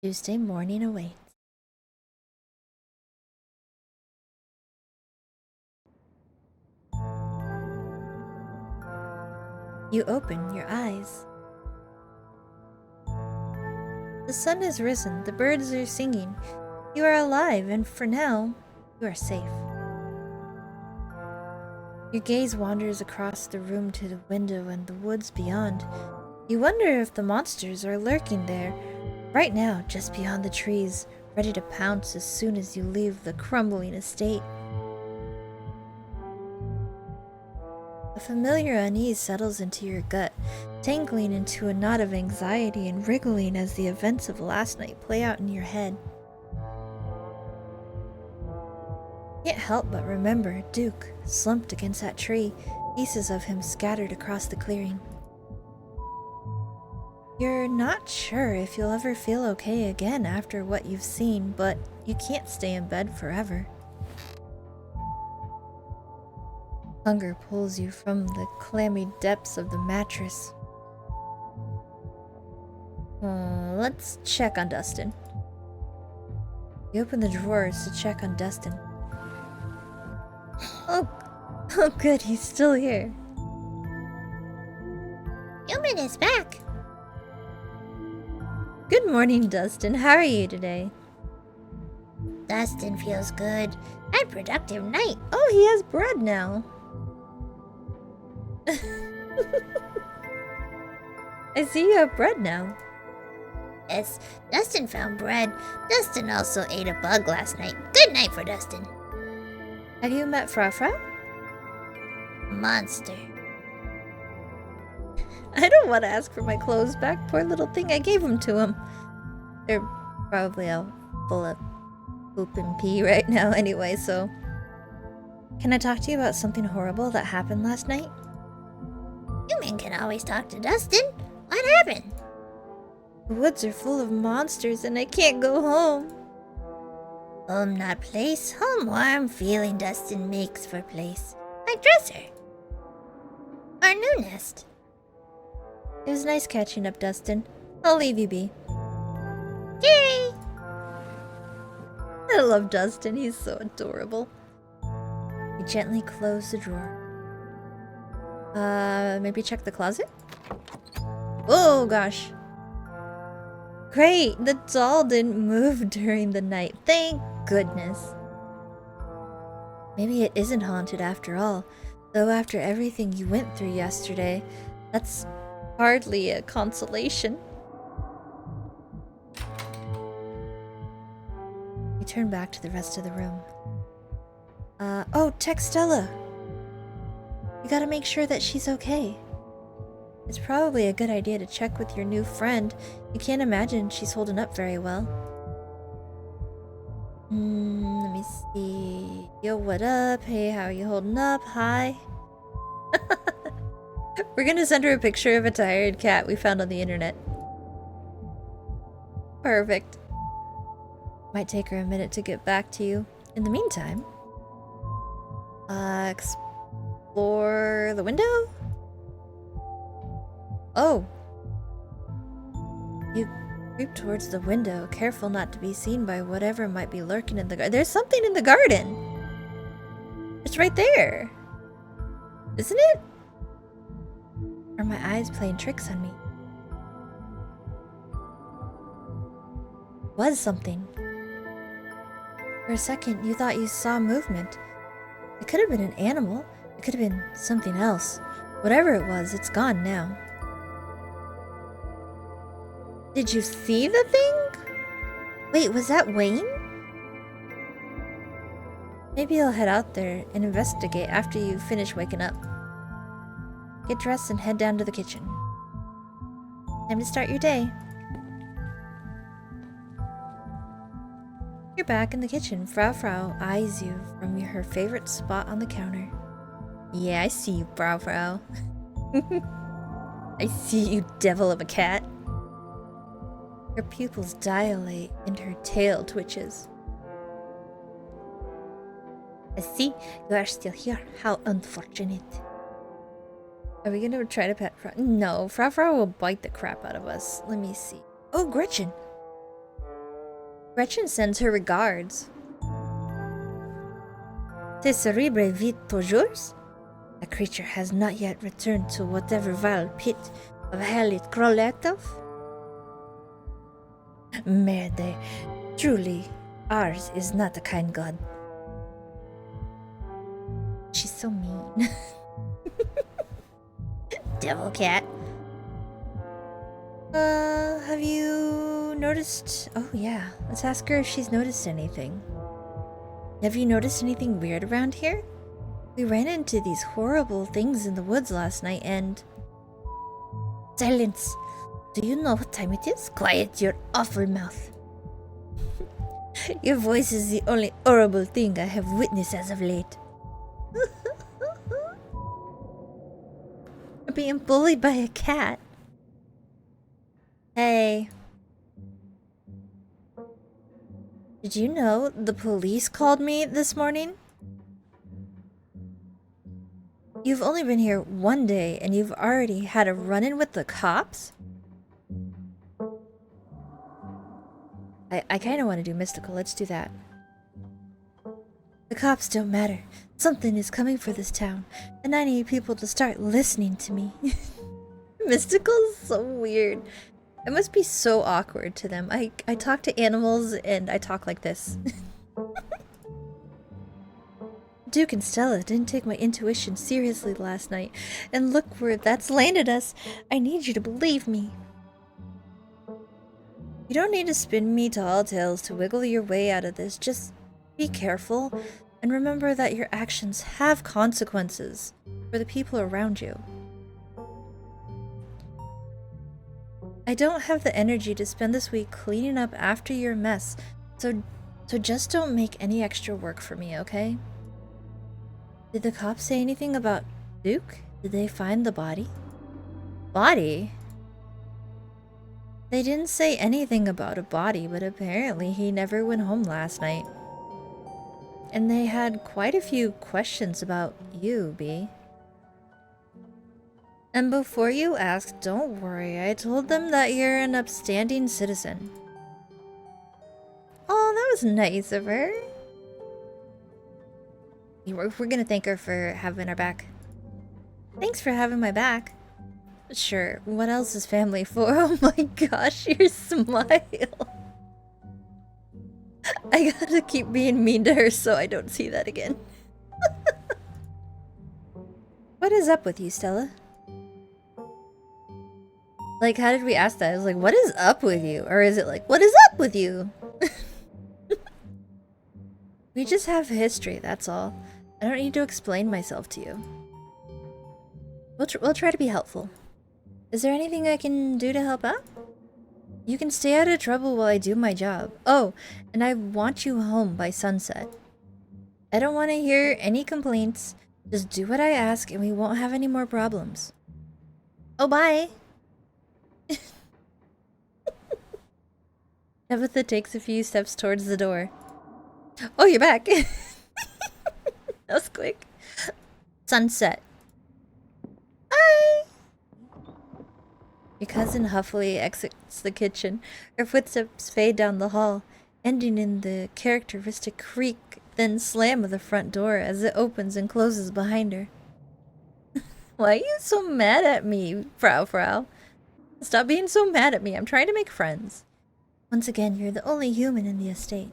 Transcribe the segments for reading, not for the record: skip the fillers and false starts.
Tuesday morning awaits. You open your eyes. The sun has risen, the birds are singing. You are alive, and for now, you are safe. Your gaze wanders across the room to the window and the woods beyond. You wonder if the monsters are lurking there, right now, just beyond the trees, ready to pounce as soon as you leave the crumbling estate. A familiar unease settles into your gut, tangling into a knot of anxiety and wriggling as the events of last night play out in your head. Can't help but remember Duke, slumped against that tree, pieces of him scattered across the clearing. You're not sure if you'll ever feel okay again after what you've seen, but you can't stay in bed forever. Hunger pulls you from the clammy depths of the mattress. Let's check on Dustin. You open the drawers to check on Dustin. Oh good, he's still here. Human is back. Good morning, Dustin. How are you today? Dustin feels good. A productive night. Oh, he has bread now. I see you have bread now. Yes, Dustin found bread. Dustin also ate a bug last night. Good night for Dustin. Have you met Fra? Monster. I don't want to ask for my clothes back. Poor little thing, I gave them to him. They're probably all full of poop and pee right now anyway, so... Can I talk to you about something horrible that happened last night? Human can always talk to Dustin. What happened? The woods are full of monsters and I can't go home. Home not place. Home warm feeling Dustin makes for place. Like dresser. Our new nest. It was nice catching up, Dustin. I'll leave you be. Yay! I love Dustin, he's so adorable. You gently close the drawer. Maybe check the closet? Oh gosh. Great, the doll didn't move during the night. Thank goodness. Maybe it isn't haunted after all. Though after everything you went through yesterday, that's hardly a consolation. You turn back to the rest of the room. Oh, text Stella. You gotta make sure that she's okay. It's probably a good idea to check with your new friend. You can't imagine she's holding up very well. Let me see. Yo, what up? Hey, how are you holding up? Hi. We're gonna send her a picture of a tired cat we found on the internet. Perfect. Might take her a minute to get back to you. In the meantime, explore the window? Oh. You creep towards the window, careful not to be seen by whatever might be lurking in the garden. There's something in the garden! It's right there! Isn't it? Are my eyes playing tricks on me? Was something. For a second, you thought you saw movement. It could have been an animal. It could have been something else. Whatever it was, it's gone now. Did you see the thing? Wait, was that Wayne? Maybe I'll head out there and investigate after you finish waking up. Get dressed and head down to the kitchen. Time to start your day. You're back in the kitchen. Frau eyes you from her favorite spot on the counter. Yeah, I see you, Frau. I see you, devil of a cat. Her pupils dilate and her tail twitches. I see you are still here. How unfortunate. Are we gonna try to pet Frau? No, Frau will bite the crap out of us. Let me see. Oh, Gretchen. Gretchen sends her regards. Te cerebre vit toujours? A creature has not yet returned to whatever vile pit of hell it crawled out of? Merde, truly, ours is not a kind god. She's so mean. Devil cat. Have you noticed? Oh yeah, let's ask her if she's noticed anything. Have you noticed anything weird around here? We ran into these horrible things in the woods last night and... Silence! Do you know what time it is? Quiet your awful mouth. Your voice is the only horrible thing I have witnessed as of late. I'm being bullied by a cat. Hey. Did you know the police called me this morning? You've only been here one day and you've already had a run-in with the cops? I kind of want to do mystical. Let's do that. The cops don't matter. Something is coming for this town, and I need people to start listening to me. Mystical is so weird. It must be so awkward to them. I talk to animals and I talk like this. Duke and Stella didn't take my intuition seriously last night, and look where that's landed us. I need you to believe me. You don't need to spin me tall tales to wiggle your way out of this. Just be careful and remember that your actions have consequences for the people around you. I don't have the energy to spend this week cleaning up after your mess, so just don't make any extra work for me, okay? Did the cops say anything about Duke? Did they find the body? Body? They didn't say anything about a body, but apparently he never went home last night. And they had quite a few questions about you, Bee. And before you ask, don't worry, I told them that you're an upstanding citizen. Oh, that was nice of her. We're gonna thank her for having our back. Thanks for having my back. Sure, what else is family for? Oh my gosh, your smile. I gotta keep being mean to her so I don't see that again. What is up with you, Stella? Like, how did we ask that? I was like, what is up with you? Or is it like, what is up with you? We just have history, that's all. I don't need to explain myself to you. We'll try to be helpful. Is there anything I can do to help out? You can stay out of trouble while I do my job. Oh, and I want you home by sunset. I don't want to hear any complaints. Just do what I ask and we won't have any more problems. Oh, bye! Tabitha takes a few steps towards the door. Oh, you're back! That was quick. Sunset. Bye! Your cousin huffily exits the kitchen. Her footsteps fade down the hall, ending in the characteristic creak, then slam of the front door as it opens and closes behind her. Why are you so mad at me, Frau? Stop being so mad at me. I'm trying to make friends. Once again, you're the only human in the estate.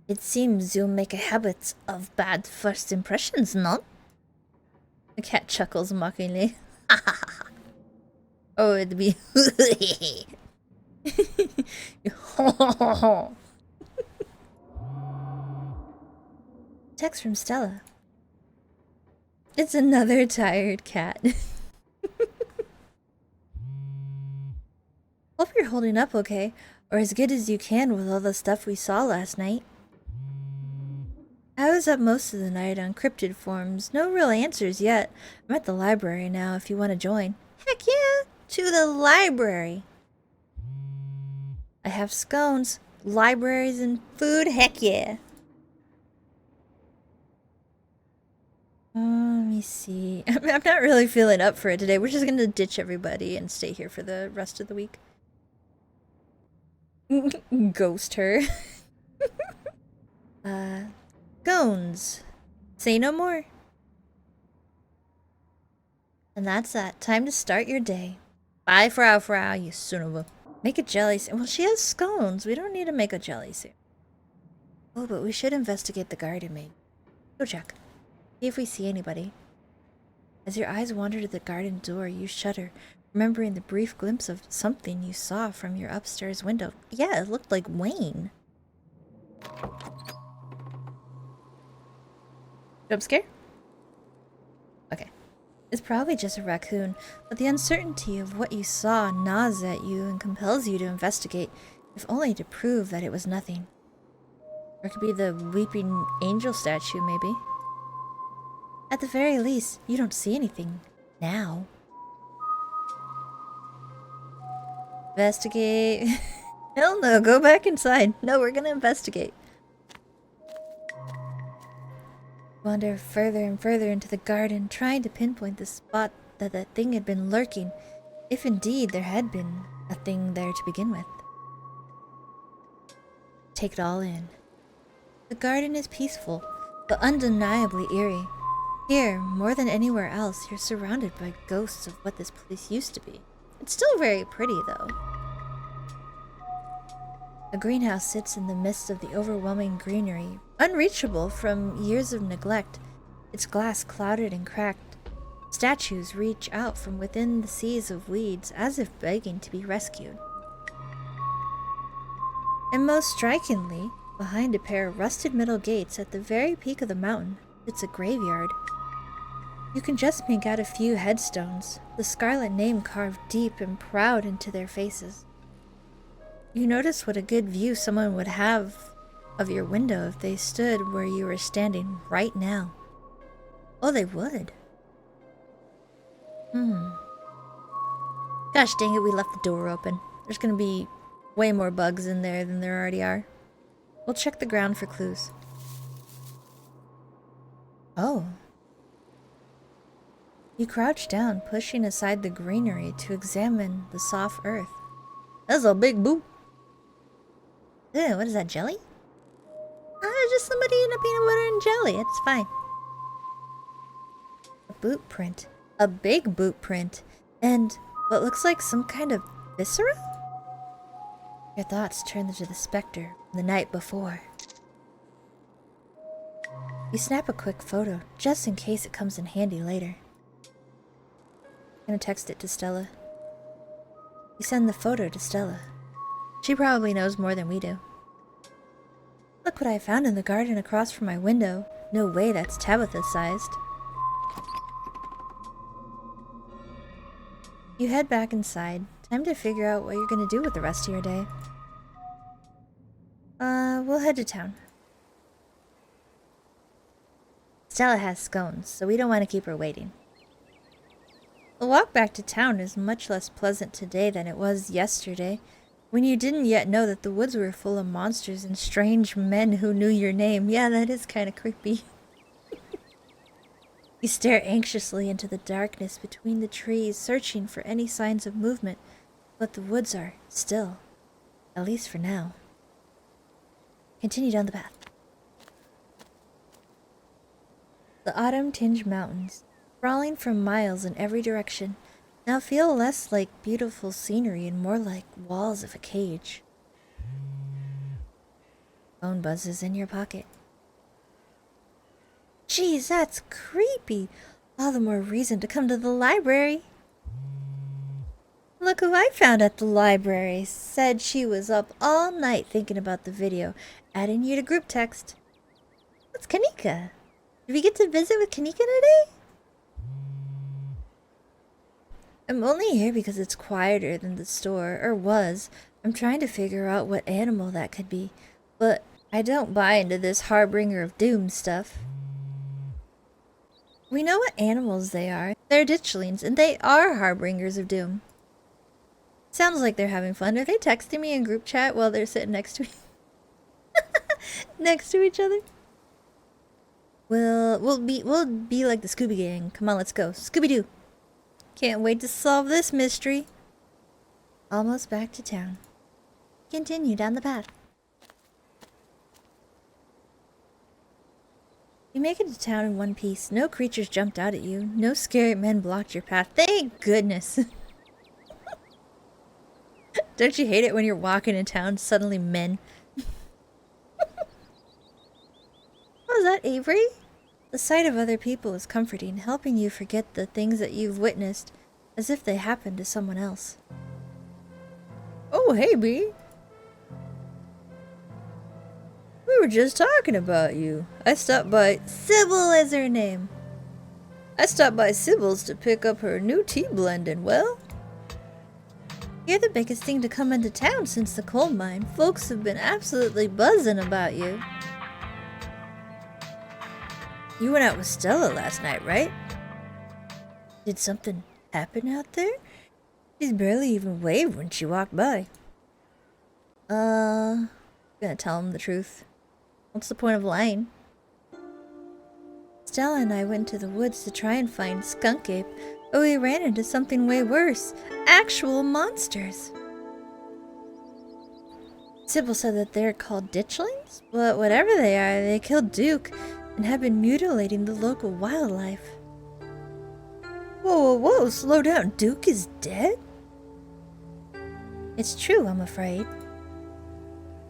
It seems you make a habit of bad first impressions, no? The cat chuckles mockingly. Oh, it'd be... Text from Stella. It's another tired cat. Hope you're holding up okay, or as good as you can with all the stuff we saw last night. I was up most of the night on cryptid forums. No real answers yet. I'm at the library now if you want to join. Heck yeah! To the library! I have scones, libraries, and food. Heck yeah! Let me see. I'm not really feeling up for it today. We're just gonna ditch everybody and stay here for the rest of the week. Ghost her. Scones. Say no more. And that's that. Time to start your day. Bye, Frau, you son of a... Make a jelly... Well, she has scones. We don't need to make a jelly soon. Oh, but we should investigate the garden, maybe. Go check. See if we see anybody. As your eyes wander to the garden door, you shudder, remembering the brief glimpse of something you saw from your upstairs window. Yeah, it looked like Wayne. Jump scare? Okay. It's probably just a raccoon, but the uncertainty of what you saw gnaws at you and compels you to investigate, if only to prove that it was nothing. Or it could be the weeping angel statue, maybe. At the very least, you don't see anything. Now. Investigate. Hell no, go back inside. No, we're gonna investigate. Wander further and further into the garden, trying to pinpoint the spot that that thing had been lurking, if indeed there had been a thing there to begin with. Take it all in. The garden is peaceful, but undeniably eerie. Here, more than anywhere else, you're surrounded by ghosts of what this place used to be. It's still very pretty, though. A greenhouse sits in the midst of the overwhelming greenery, unreachable from years of neglect, its glass clouded and cracked. Statues reach out from within the seas of weeds as if begging to be rescued. And most strikingly, behind a pair of rusted metal gates at the very peak of the mountain, sits a graveyard. You can just make out a few headstones, the scarlet name carved deep and proud into their faces. You notice what a good view someone would have of your window if they stood where you were standing right now. Oh, they would. Gosh dang it, we left the door open. There's gonna be way more bugs in there than there already are. We'll check the ground for clues. Oh. You crouch down, pushing aside the greenery to examine the soft earth. That's a big boot. Ew, what is that, jelly? Just somebody in a peanut butter and jelly. It's fine. A boot print. A big boot print. And what looks like some kind of viscera? Your thoughts turn to the specter from the night before. You snap a quick photo, just in case it comes in handy later. I'm gonna text it to Stella. You send the photo to Stella. She probably knows more than we do. Look what I found in the garden across from my window. No way that's Tabitha-sized. You head back inside. Time to figure out what you're gonna do with the rest of your day. We'll head to town. Stella has scones, so we don't want to keep her waiting. The walk back to town is much less pleasant today than it was yesterday, when you didn't yet know that the woods were full of monsters and strange men who knew your name. Yeah, that is kind of creepy. You stare anxiously into the darkness between the trees, searching for any signs of movement, but the woods are still, at least for now. Continue down the path. The autumn-tinged mountains, sprawling for miles in every direction, now feel less like beautiful scenery and more like walls of a cage. Phone buzzes in your pocket. Geez, that's creepy. All the more reason to come to the library. Look who I found at the library. Said she was up all night thinking about the video. Adding you to group text. What's Kanika? Did we get to visit with Kanika today? I'm only here because it's quieter than the store, or was. I'm trying to figure out what animal that could be, but I don't buy into this harbinger of doom stuff. We know what animals they are. They're ditchlings, and they are harbingers of doom. Sounds like they're having fun. Are they texting me in group chat while they're sitting next to me? Next to each other? We'll be like the Scooby Gang. Come on, let's go. Scooby-Doo. Can't wait to solve this mystery. Almost back to town. Continue down the path. You make it to town in one piece. No creatures jumped out at you. No scary men blocked your path. Thank goodness. Don't you hate it when you're walking in town, suddenly men? Was that Avery? The sight of other people is comforting, helping you forget the things that you've witnessed as if they happened to someone else. Oh, hey, B. We were just talking about you. I stopped by... Sybil is her name. I stopped by Sybil's to pick up her new tea blend and, well... You're the biggest thing to come into town since the coal mine. Folks have been absolutely buzzing about you. You went out with Stella last night, right? Did something happen out there? She's barely even waved when she walked by. Gonna tell him the truth. What's the point of lying? Stella and I went to the woods to try and find Skunk Ape, but we ran into something way worse. Actual monsters. Sybil said that they're called ditchlings, but whatever they are, they killed Duke and have been mutilating the local wildlife. Whoa, whoa, whoa, slow down. Duke is dead? It's true, I'm afraid.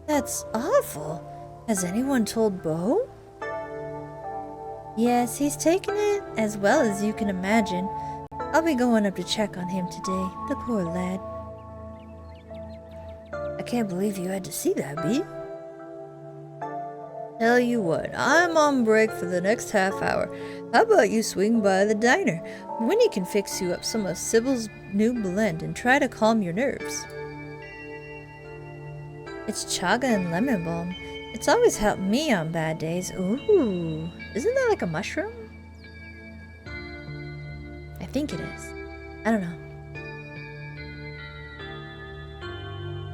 That's awful. Has anyone told Beau? Yes, he's taken it as well as you can imagine. I'll be going up to check on him today. The poor lad. I can't believe you had to see that, Bee. Tell you what, I'm on break for the next half hour. How about you swing by the diner? Winnie can fix you up some of Sybil's new blend and try to calm your nerves. It's chaga and lemon balm. It's always helped me on bad days. Ooh, isn't that like a mushroom? I think it is. I don't know.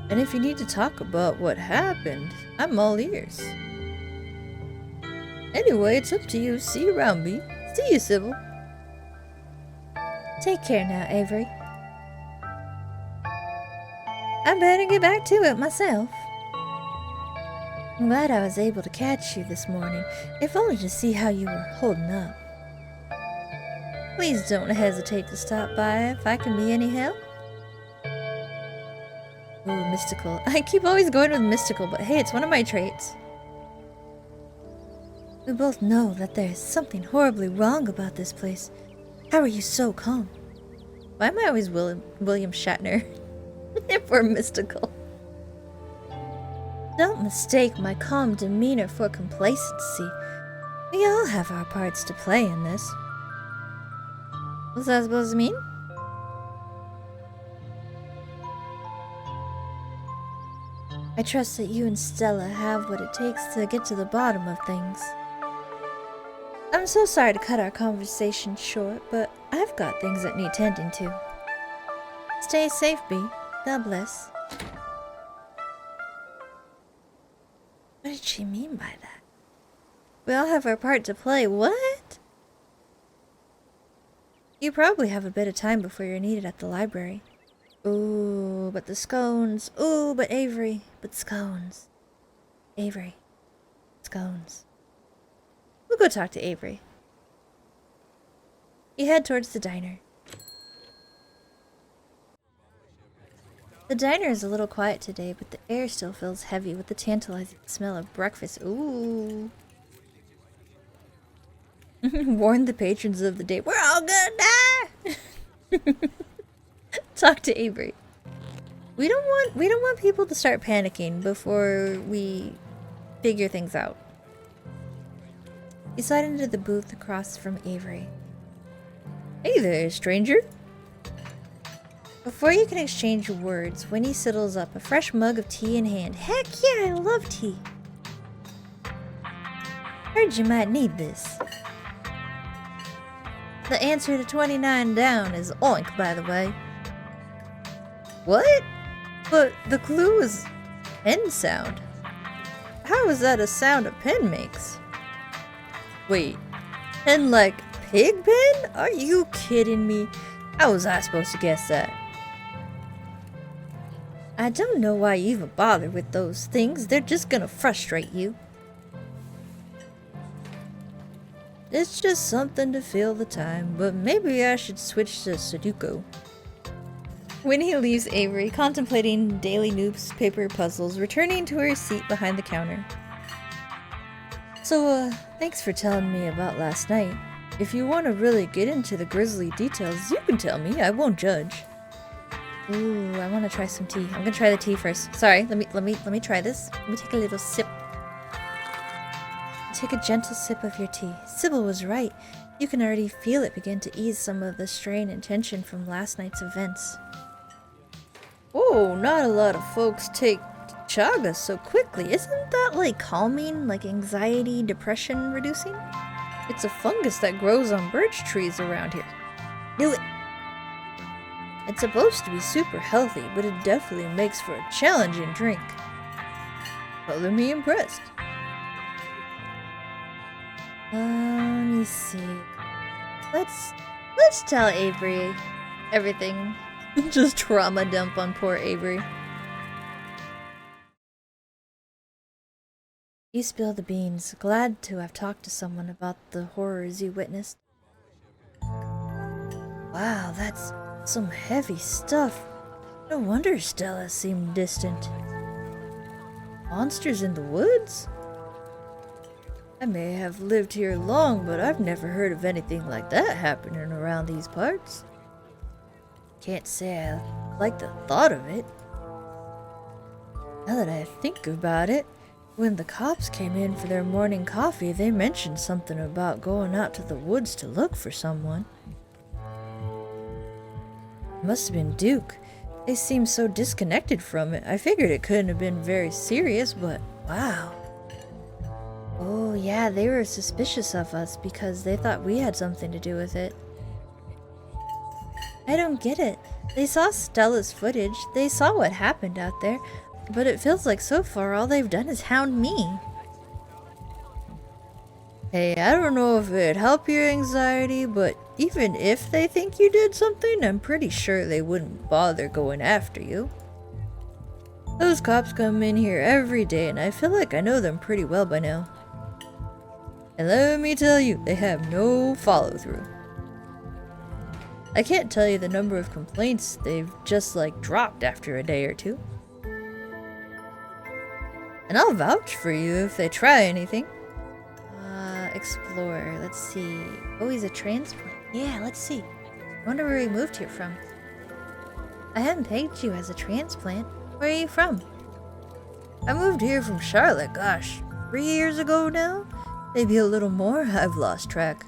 And if you need to talk about what happened, I'm all ears. Anyway, it's up to you. See you around, Bee. See you, Sybil. Take care now, Avery. I better get back to it myself. I'm glad I was able to catch you this morning, if only to see how you were holding up. Please don't hesitate to stop by if I can be any help. Ooh, mystical. I keep always going with mystical, but hey, it's one of my traits. We both know that there is something horribly wrong about this place. How are you so calm? Why am I always William Shatner? If we're mystical. Don't mistake my calm demeanor for complacency. We all have our parts to play in this. What's that supposed to mean? I trust that you and Stella have what it takes to get to the bottom of things. I'm so sorry to cut our conversation short, but I've got things that need tending to. Stay safe, Bee. God bless. What did she mean by that? We all have our part to play. What? You probably have a bit of time before you're needed at the library. Ooh, but the scones. Ooh, but Avery. But scones. Avery. Scones. We'll go talk to Avery. You head towards the diner. The diner is a little quiet today, but the air still feels heavy with the tantalizing smell of breakfast. Ooh. Warn the patrons of the day. We're all gonna die! Talk to Avery. We don't want people to start panicking before we figure things out. You slide into the booth across from Avery. Hey there, stranger. Before you can exchange words, Winnie sidles up, a fresh mug of tea in hand. Heck yeah, I love tea. Heard you might need this. The answer to 29 down is oink, by the way. What? But the clue is pen sound. How is that a sound a pen makes? Wait, pen like pig pen? Are you kidding me? How was I supposed to guess that? I don't know why you even bother with those things. They're just gonna frustrate you. It's just something to fill the time, but maybe I should switch to Sudoku. Winnie leaves Avery, contemplating daily newspaper puzzles, returning to her seat behind the counter. So, thanks for telling me about last night. If you want to really get into the grisly details, you can tell me. I won't judge. Ooh, I want to try some tea. I'm gonna try the tea first. Sorry, let me try this. Let me take a little sip. Take a gentle sip of your tea. Sybil was right. You can already feel it begin to ease some of the strain and tension from last night's events. Oh, not a lot of folks take chaga so quickly. Isn't that like calming, like anxiety, depression reducing? It's a fungus that grows on birch trees around here. Knew it! It's supposed to be super healthy, but it definitely makes for a challenging drink. Color me impressed. Let me see. Let's tell Avery everything. Just trauma dump on poor Avery. You spilled the beans. Glad to have talked to someone about the horrors you witnessed. Wow, that's some heavy stuff. No wonder Stella seemed distant. Monsters in the woods? I may have lived here long, but I've never heard of anything like that happening around these parts. Can't say I like the thought of it. Now that I think about it, when the cops came in for their morning coffee, they mentioned something about going out to the woods to look for someone. It must have been Duke. They seemed so disconnected from it. I figured it couldn't have been very serious, but wow. Oh yeah, they were suspicious of us because they thought we had something to do with it. I don't get it. They saw Stella's footage, they saw what happened out there, but it feels like so far all they've done is hound me. Hey, I don't know if it'd help your anxiety, but even if they think you did something, I'm pretty sure they wouldn't bother going after you. Those cops come in here every day, and I feel like I know them pretty well by now. And let me tell you, they have no follow-through. I can't tell you the number of complaints they've just like dropped after a day or two. And I'll vouch for you if they try anything. Explore, let's see. Oh, he's a transplant. Yeah, let's see. I wonder where he moved here from. I hadn't pegged you as a transplant. Where are you from? I moved here from Charlotte, gosh, 3 years ago now? Maybe a little more, I've lost track.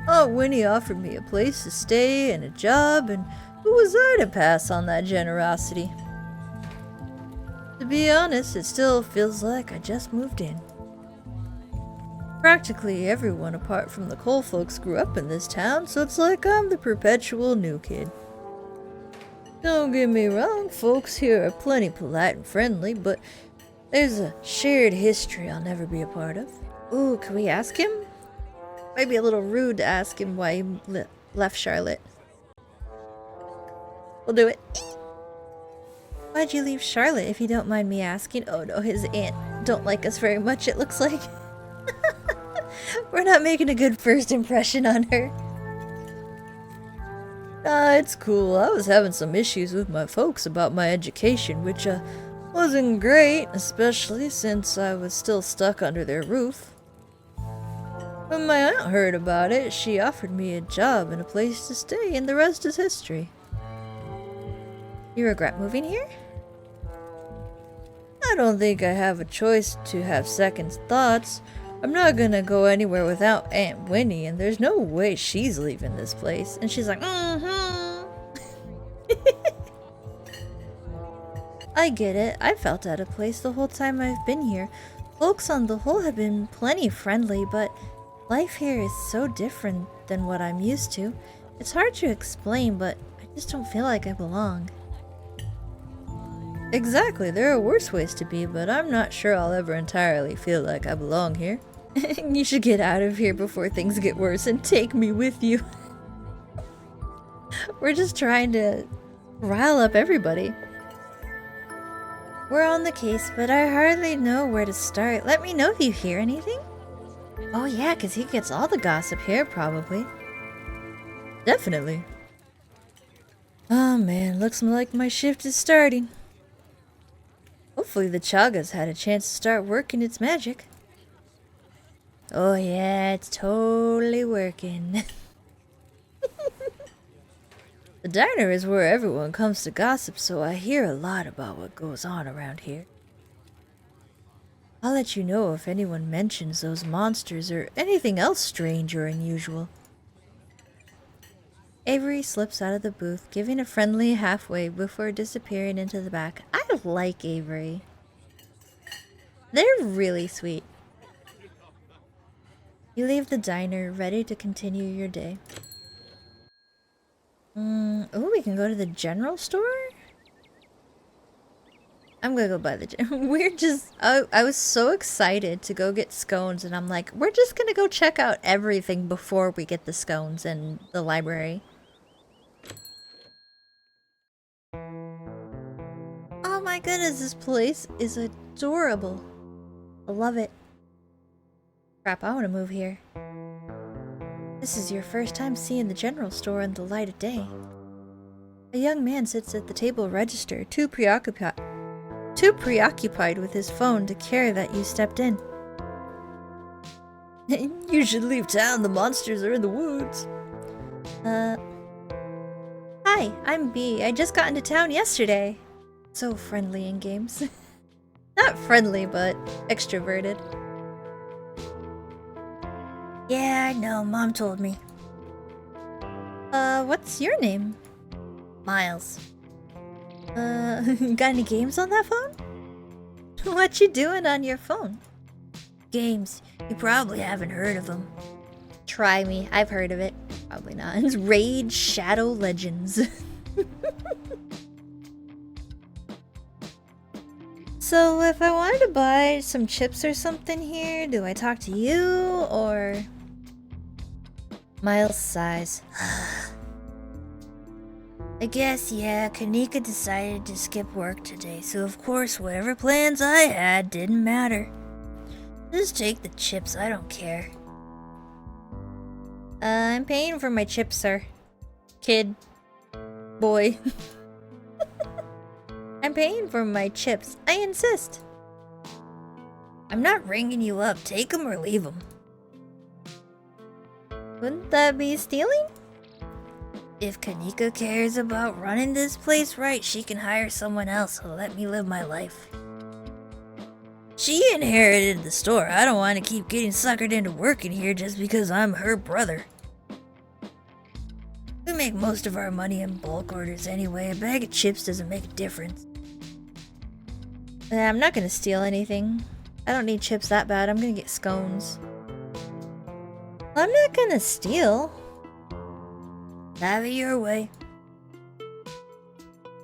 Aunt Winnie offered me a place to stay and a job, and who was I to pass on that generosity? To be honest, it still feels like I just moved in. Practically everyone apart from the Cole folks grew up in this town, so it's like I'm the perpetual new kid. Don't get me wrong, folks here are plenty polite and friendly, but there's a shared history I'll never be a part of. Ooh, can we ask him? Might be a little rude to ask him why he left Charlotte. We'll do it. Why'd you leave Charlotte, if you don't mind me asking? Oh no, his aunt don't like us very much, it looks like. We're not making a good first impression on her. It's cool. I was having some issues with my folks about my education, which wasn't great, especially since I was still stuck under their roof. When my aunt heard about it, she offered me a job and a place to stay, and the rest is history. You regret moving here? I don't think I have a choice to have second thoughts. I'm not gonna go anywhere without Aunt Winnie, and there's no way she's leaving this place. And she's like, I get it. I felt out of place the whole time I've been here. Folks on the whole have been plenty friendly, but life here is so different than what I'm used to. It's hard to explain, but I just don't feel like I belong. Exactly, there are worse ways to be, but I'm not sure I'll ever entirely feel like I belong here. You should get out of here before things get worse and take me with you. We're just trying to rile up everybody. We're on the case, but I hardly know where to start. Let me know if you hear anything. Oh yeah, because he gets all the gossip here, probably. Definitely. Oh man, looks like my shift is starting. Hopefully the Chaga's had a chance to start working its magic. Oh yeah, it's totally working. The diner is where everyone comes to gossip, so I hear a lot about what goes on around here. I'll let you know if anyone mentions those monsters or anything else strange or unusual. Avery slips out of the booth, giving a friendly halfway before disappearing into the back. I like Avery. They're really sweet. You leave the diner, ready to continue your day. Oh, we can go to the general store? I'm gonna go buy the we're just I was so excited to go get scones, and I'm like, we're just gonna go check out everything before we get the scones in the library. Oh my goodness, this place is adorable. I love it. Crap, I want to move here. This is your first time seeing the general store in the light of day. A young man sits at the table register, too preoccupied with his phone to care that you stepped in. You should leave town, the monsters are in the woods. Hi, I'm B. I just got into town yesterday. So friendly in games. Not friendly, but extroverted. Yeah, I know. Mom told me. What's your name? Miles. Got any games on that phone? What you doing on your phone? Games. You probably haven't heard of them. Try me. I've heard of it. Probably not. It's Raid Shadow Legends. So if I wanted to buy some chips or something here, do I talk to you or... Miles sighs. I guess, yeah, Kanika decided to skip work today, so of course whatever plans I had didn't matter. Just take the chips, I don't care. I'm paying for my chips, sir. Kid. Boy. I'm paying for my chips. I insist. I'm not ringing you up. Take them or leave them. Wouldn't that be stealing? If Kanika cares about running this place right, she can hire someone else who'll let me live my life. She inherited the store. I don't want to keep getting suckered into working here just because I'm her brother. We make most of our money in bulk orders anyway. A bag of chips doesn't make a difference. I'm not gonna steal anything. I don't need chips that bad. I'm gonna get scones. I'm not gonna steal. Have it your way.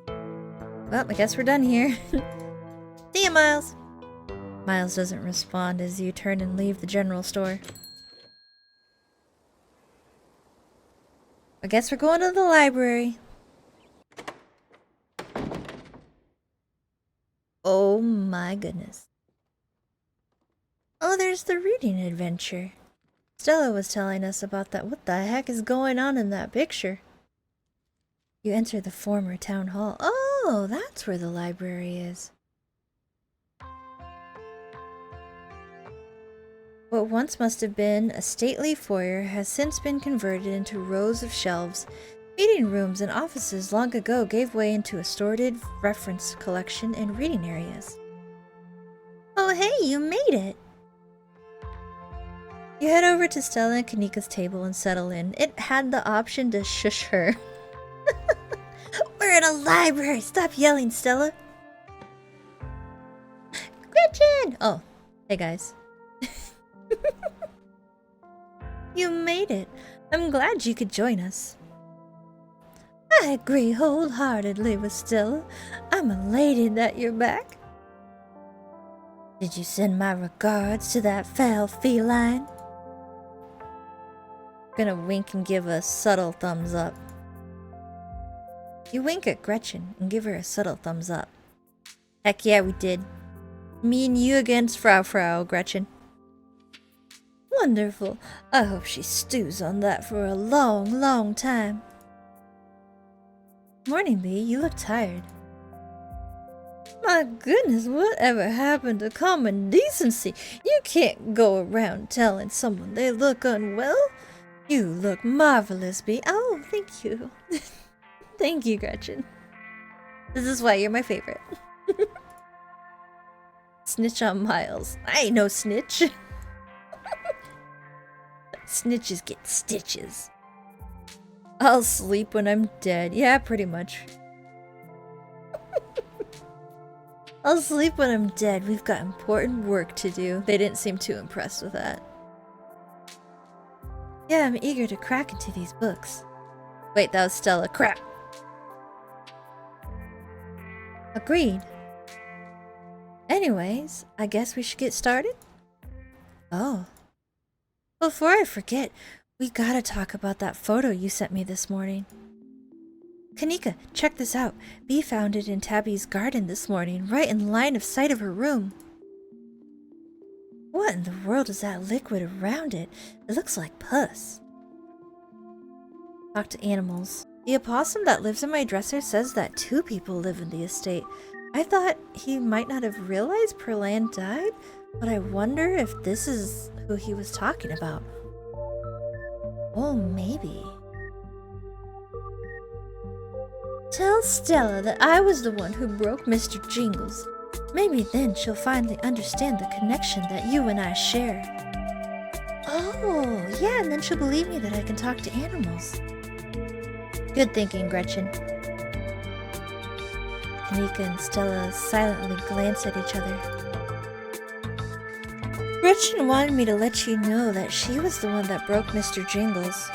Well, I guess we're done here. See ya, Miles. Miles doesn't respond as you turn and leave the general store. I guess we're going to the library. Oh my goodness. Oh, there's the reading adventure. Stella was telling us about that. What the heck is going on in that picture? You enter the former town hall. Oh, that's where the library is. What once must have been a stately foyer has since been converted into rows of shelves. Meeting rooms and offices long ago gave way into a storied reference collection and reading areas. Oh hey, you made it! You head over to Stella and Kanika's table and settle in. It had the option to shush her. We're in a library! Stop yelling, Stella! Gretchen! Oh, hey guys. You made it. I'm glad you could join us. I agree wholeheartedly with Stella. I'm elated that you're back. Did you send my regards to that foul feline? Gonna wink and give a subtle thumbs up. You wink at Gretchen and give her a subtle thumbs up. Heck yeah, we did. Me and you against Frau Gretchen. Wonderful. I hope she stews on that for a long, long time. Morning, Bee. You look tired. My goodness, whatever happened to common decency? You can't go around telling someone they look unwell. You look marvelous, Bee. Oh, thank you. Thank you, Gretchen. This is why you're my favorite. Snitch on Miles. I ain't no snitch. Snitches get stitches. I'll sleep when I'm dead. Yeah, pretty much. I'll sleep when I'm dead. We've got important work to do. They didn't seem too impressed with that. Yeah, I'm eager to crack into these books. Wait, that was Stella. Crap. Agreed. Anyways, I guess we should get started? Oh. Before I forget, we gotta talk about that photo you sent me this morning. Kanika, check this out. Bee found it in Tabby's garden this morning, right in line of sight of her room. What in the world is that liquid around it? It looks like pus. Talk to animals. The opossum that lives in my dresser says that 2 people live in the estate. I thought he might not have realized Perlan died, but I wonder if this is who he was talking about. Oh, maybe. Tell Stella that I was the one who broke Mr. Jingles. Maybe then she'll finally understand the connection that you and I share. Oh, yeah, and then she'll believe me that I can talk to animals. Good thinking, Gretchen. Kanika and Stella silently glance at each other. Gretchen wanted me to let you know that she was the one that broke Mr. Jingles.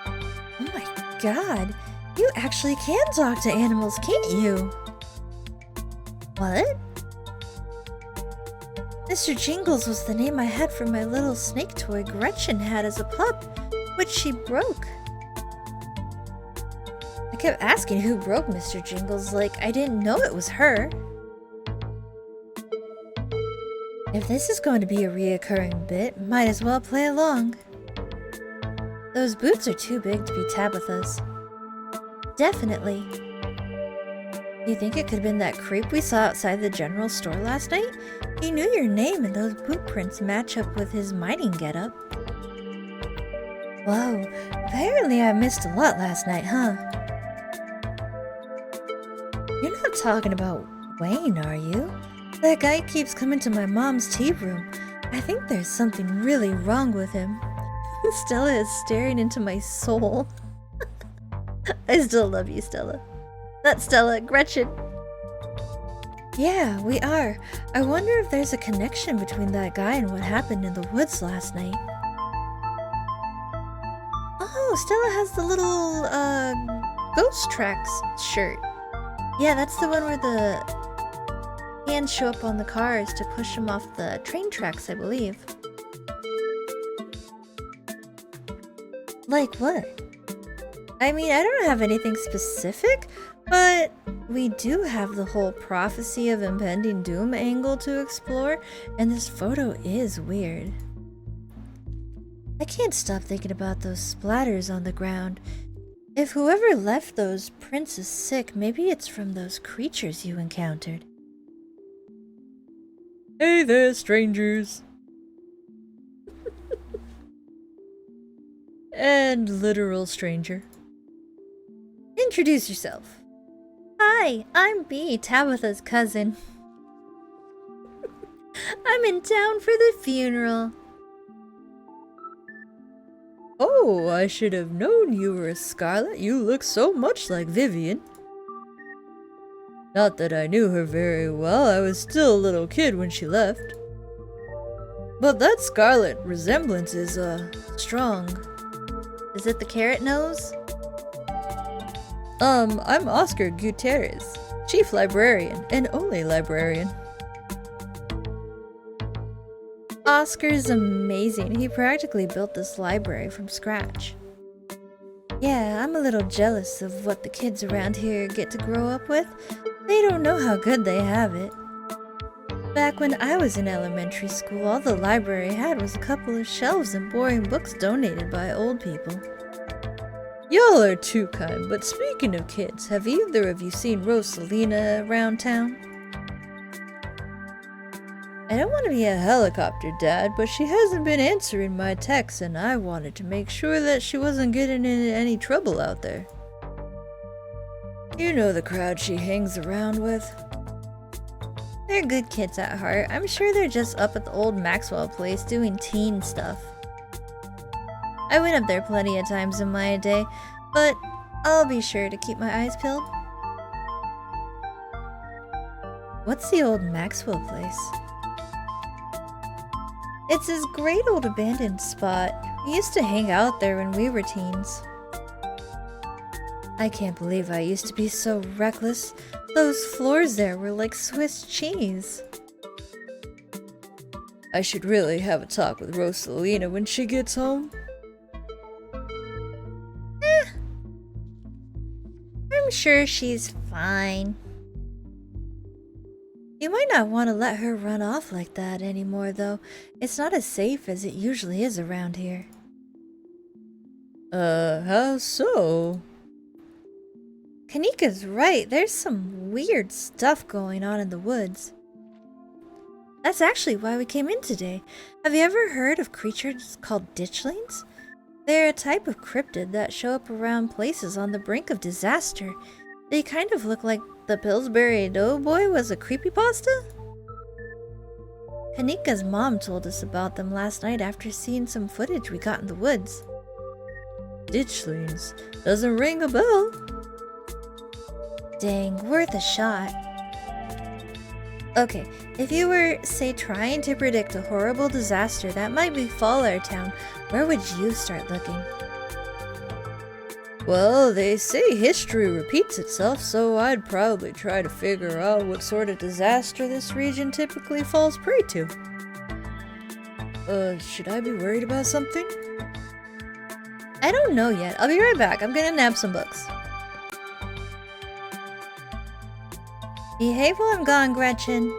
Oh my god, you actually can talk to animals, can't you? What? Mr. Jingles was the name I had for my little snake toy Gretchen had as a pup, which she broke. I kept asking who broke Mr. Jingles, like I didn't know it was her. If this is going to be a reoccurring bit, might as well play along. Those boots are too big to be Tabitha's. Definitely. You think it could have been that creep we saw outside the general store last night? He knew your name and those boot prints match up with his mining getup. Whoa, apparently I missed a lot last night, huh? You're not talking about Wayne, are you? That guy keeps coming to my mom's tea room. I think there's something really wrong with him. Stella is staring into my soul. I still love you, Stella. Not Stella, Gretchen. Yeah, we are. I wonder if there's a connection between that guy and what happened in the woods last night. Oh, Stella has the little, Ghost Tracks shirt. Yeah, that's the one where the hands show up on the cars to push them off the train tracks, I believe. Like what? I mean, I don't have anything specific, but we do have the whole prophecy of impending doom angle to explore, and this photo is weird. I can't stop thinking about those splatters on the ground. If whoever left those prints is sick, maybe it's from those creatures you encountered. Hey there, strangers. And literal stranger. Introduce yourself. Hi, I'm Bee, Tabitha's cousin. I'm in town for the funeral. Oh, I should have known you were a Scarlet. You look so much like Vivian. Not that I knew her very well. I was still a little kid when she left. But that Scarlet resemblance is, strong. Is it the carrot nose? I'm Oscar Gutierrez, Chief Librarian and only librarian. Oscar's amazing. He practically built this library from scratch. Yeah, I'm a little jealous of what the kids around here get to grow up with. They don't know how good they have it. Back when I was in elementary school, all the library had was a couple of shelves and boring books donated by old people. Y'all are too kind, but speaking of kids, have either of you seen Zombeelina around town? I don't want to be a helicopter dad, but she hasn't been answering my texts and I wanted to make sure that she wasn't getting into any trouble out there. You know the crowd she hangs around with. They're good kids at heart. I'm sure they're just up at the old Maxwell place doing teen stuff. I went up there plenty of times in my day, but I'll be sure to keep my eyes peeled. What's the old Maxwell place? It's this great old abandoned spot. We used to hang out there when we were teens. I can't believe I used to be so reckless. Those floors there were like Swiss cheese. I should really have a talk with Zombeelina when she gets home. I'm sure she's fine. You might not want to let her run off like that anymore, though. It's not as safe as it usually is around here. How so? Kanika's right. There's some weird stuff going on in the woods. That's actually why we came in today. Have you ever heard of creatures called ditchlings? They're a type of cryptid that show up around places on the brink of disaster. They kind of look like the Pillsbury Doughboy was a creepypasta? Kanika's mom told us about them last night after seeing some footage we got in the woods. Ditchlings? Doesn't ring a bell. Dang, worth a shot. Okay, if you were, say, trying to predict a horrible disaster that might befall our town, where would you start looking? Well, they say history repeats itself, so I'd probably try to figure out what sort of disaster this region typically falls prey to. Should I be worried about something? I don't know yet. I'll be right back. I'm gonna nab some books. Behave while I'm gone, Gretchen.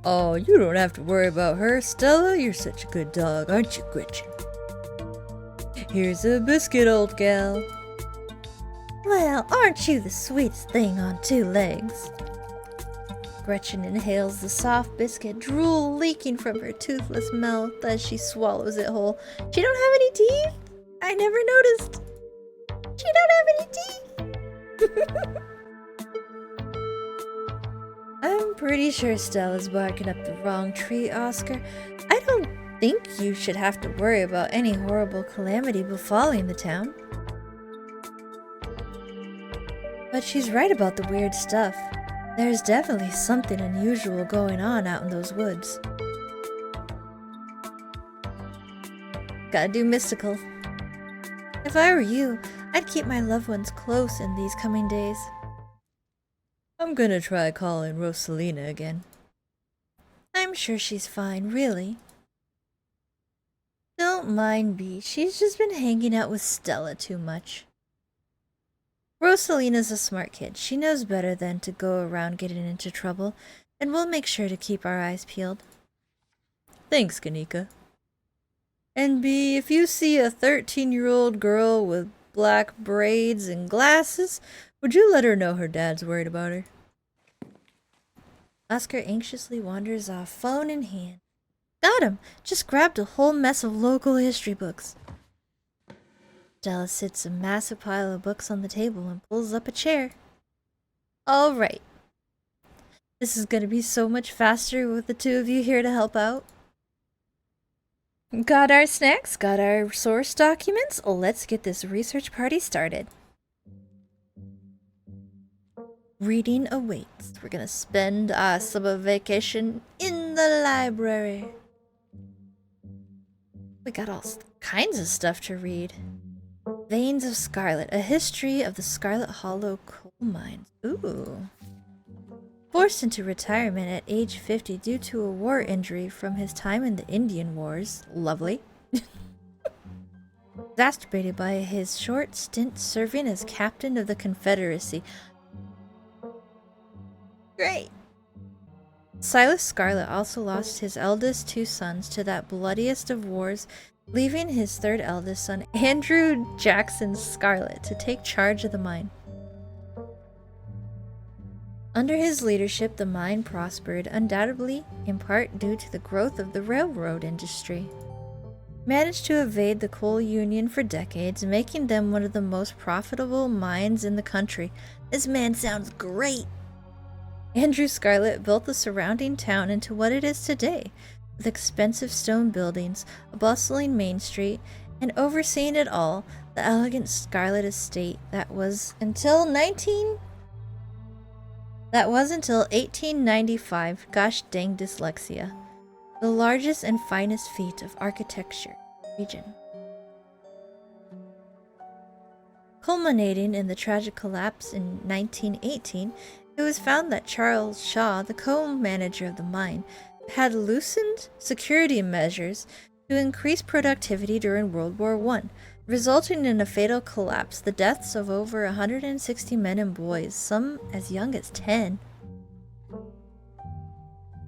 Oh, you don't have to worry about her, Stella. You're such a good dog, aren't you, Gretchen? Here's a biscuit, old gal. Well, aren't you the sweetest thing on two legs? Gretchen inhales the soft biscuit, drool leaking from her toothless mouth as she swallows it whole. She don't have any teeth? I never noticed. She don't have any teeth. I'm pretty sure Stella's barking up the wrong tree, Oscar. I don't think you should have to worry about any horrible calamity befalling the town. But she's right about the weird stuff. There's definitely something unusual going on out in those woods. Gotta do mystical. If I were you, I'd keep my loved ones close in these coming days. I'm gonna try calling Zombeelina again. I'm sure she's fine, really. Don't mind Bee, she's just been hanging out with Stella too much. Zombeelina's a smart kid. She knows better than to go around getting into trouble, and we'll make sure to keep our eyes peeled. Thanks, Kanika. And Bee, if you see a 13-year-old girl with black braids and glasses, would you let her know her dad's worried about her? Oscar anxiously wanders off, phone in hand. Got him! Just grabbed a whole mess of local history books. Stella sits a massive pile of books on the table and pulls up a chair. Alright. This is gonna be so much faster with the two of you here to help out. Got our snacks, got our source documents. Let's get this research party started. Reading awaits. We're gonna spend our summer vacation in the library. We got all kinds of stuff to read. Veins of Scarlet, a history of the Scarlet Hollow coal mines. Ooh. Forced into retirement at age 50 due to a war injury from his time in the Indian Wars. Lovely. Exacerbated by his short stint serving as captain of the Confederacy. Great. Silas Scarlet also lost his eldest two sons to that bloodiest of wars, leaving his third eldest son, Andrew Jackson Scarlet, to take charge of the mine. Under his leadership, the mine prospered, undoubtedly in part due to the growth of the railroad industry. Managed to evade the coal union for decades, making them one of the most profitable mines in the country. This man sounds great. Andrew Scarlet built the surrounding town into what it is today, with expensive stone buildings, a bustling main street, and overseeing it all, the elegant Scarlet estate that was until 1895, gosh dang dyslexia, the largest and finest feat of architecture in the region. Culminating in the tragic collapse in 1918, it was found that Charles Shaw, the co-manager of the mine, had loosened security measures to increase productivity during World War I, resulting in a fatal collapse, the deaths of over 160 men and boys, some as young as 10.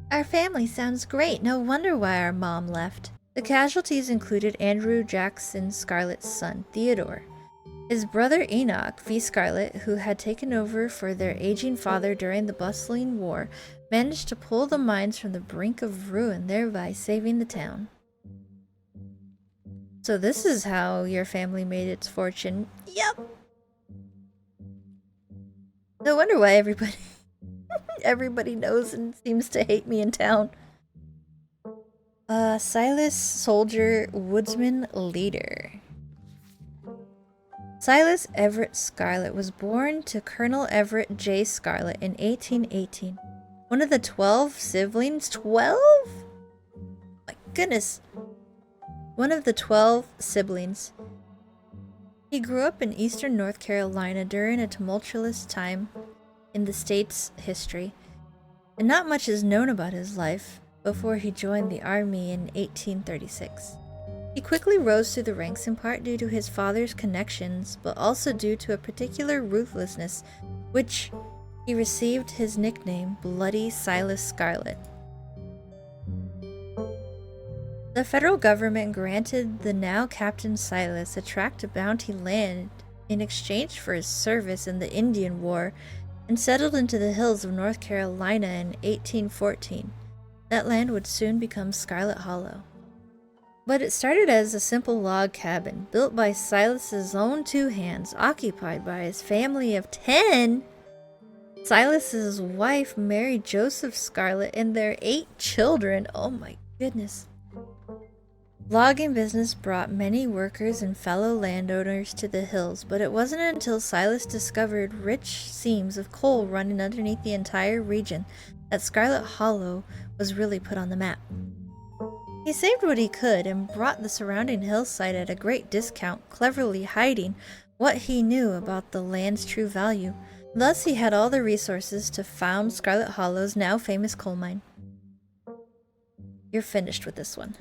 Our family sounds great. No wonder why our mom left. The casualties included Andrew Jackson Scarlet's son, Theodore, his brother Enoch V. Scarlet, who had taken over for their aging father during the bustling war, managed to pull the mines from the brink of ruin, thereby saving the town. So this is how your family made its fortune. Yep. No wonder why everybody knows and seems to hate me in town. Silas Soldier Woodsman Leader. Silas Everett Scarlet was born to Colonel Everett J. Scarlet in 1818. One of the 12 siblings. 12? My goodness. One of the 12 siblings. He grew up in eastern North Carolina during a tumultuous time in the state's history, and not much is known about his life before he joined the army in 1836. He quickly rose through the ranks in part due to his father's connections, but also due to a particular ruthlessness, which he received his nickname, Bloody Silas Scarlet. The federal government granted the now Captain Silas a tract of bounty land in exchange for his service in the Indian War, and settled into the hills of North Carolina in 1814. That land would soon become Scarlet Hollow. But it started as a simple log cabin, built by Silas's own two hands, occupied by his family of 10. Silas's wife, Mary Joseph Scarlet, and their 8 children. Oh my goodness. Logging business brought many workers and fellow landowners to the hills, but it wasn't until Silas discovered rich seams of coal running underneath the entire region that Scarlet Hollow was really put on the map. He saved what he could and brought the surrounding hillside at a great discount, cleverly hiding what he knew about the land's true value. Thus, he had all the resources to found Scarlet Hollow's now famous coal mine. You're finished with this one.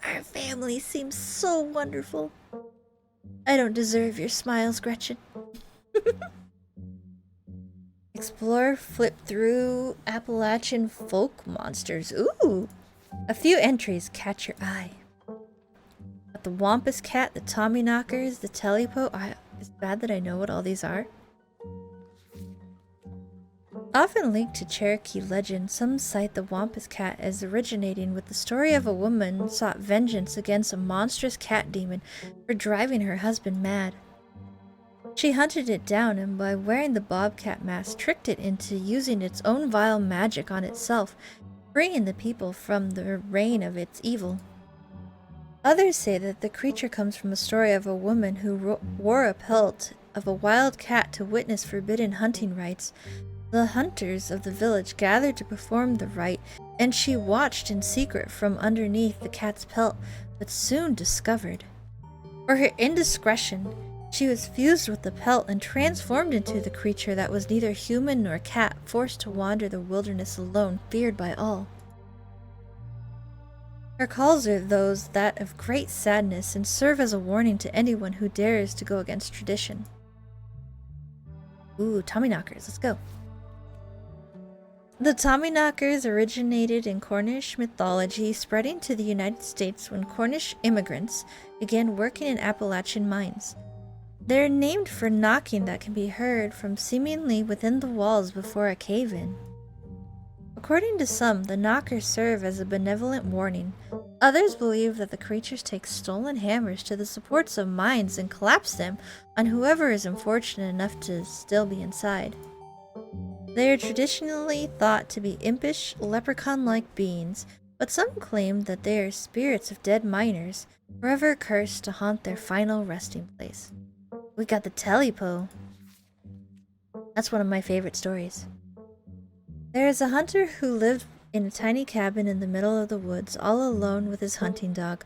Our family seems so wonderful. I don't deserve your smiles, Gretchen. Explore, flip through Appalachian folk monsters. Ooh! A few entries catch your eye. Got the Wampus Cat, the Tommyknockers, the Telepo. It's bad that I know what all these are. Often linked to Cherokee legend, some cite the Wampus Cat as originating with the story of a woman who sought vengeance against a monstrous cat demon for driving her husband mad. She hunted it down and by wearing the bobcat mask tricked it into using its own vile magic on itself, freeing the people from the reign of its evil. Others say that the creature comes from a story of a woman who wore a pelt of a wild cat to witness forbidden hunting rites. The hunters of the village gathered to perform the rite, and she watched in secret from underneath the cat's pelt, but soon discovered. For her indiscretion, she was fused with the pelt and transformed into the creature that was neither human nor cat, forced to wander the wilderness alone, feared by all. Her calls are those that of great sadness and serve as a warning to anyone who dares to go against tradition. Ooh, Tommyknockers, let's go. The Tommyknockers originated in Cornish mythology, spreading to the United States when Cornish immigrants began working in Appalachian mines. They're named for knocking that can be heard from seemingly within the walls before a cave-in. According to some, the knockers serve as a benevolent warning. Others believe that the creatures take stolen hammers to the supports of mines and collapse them on whoever is unfortunate enough to still be inside. They are traditionally thought to be impish, leprechaun-like beings, but some claim that they are spirits of dead miners, forever cursed to haunt their final resting place. We got the Telepo. That's one of my favorite stories. There is a hunter who lived in a tiny cabin in the middle of the woods, all alone with his hunting dog.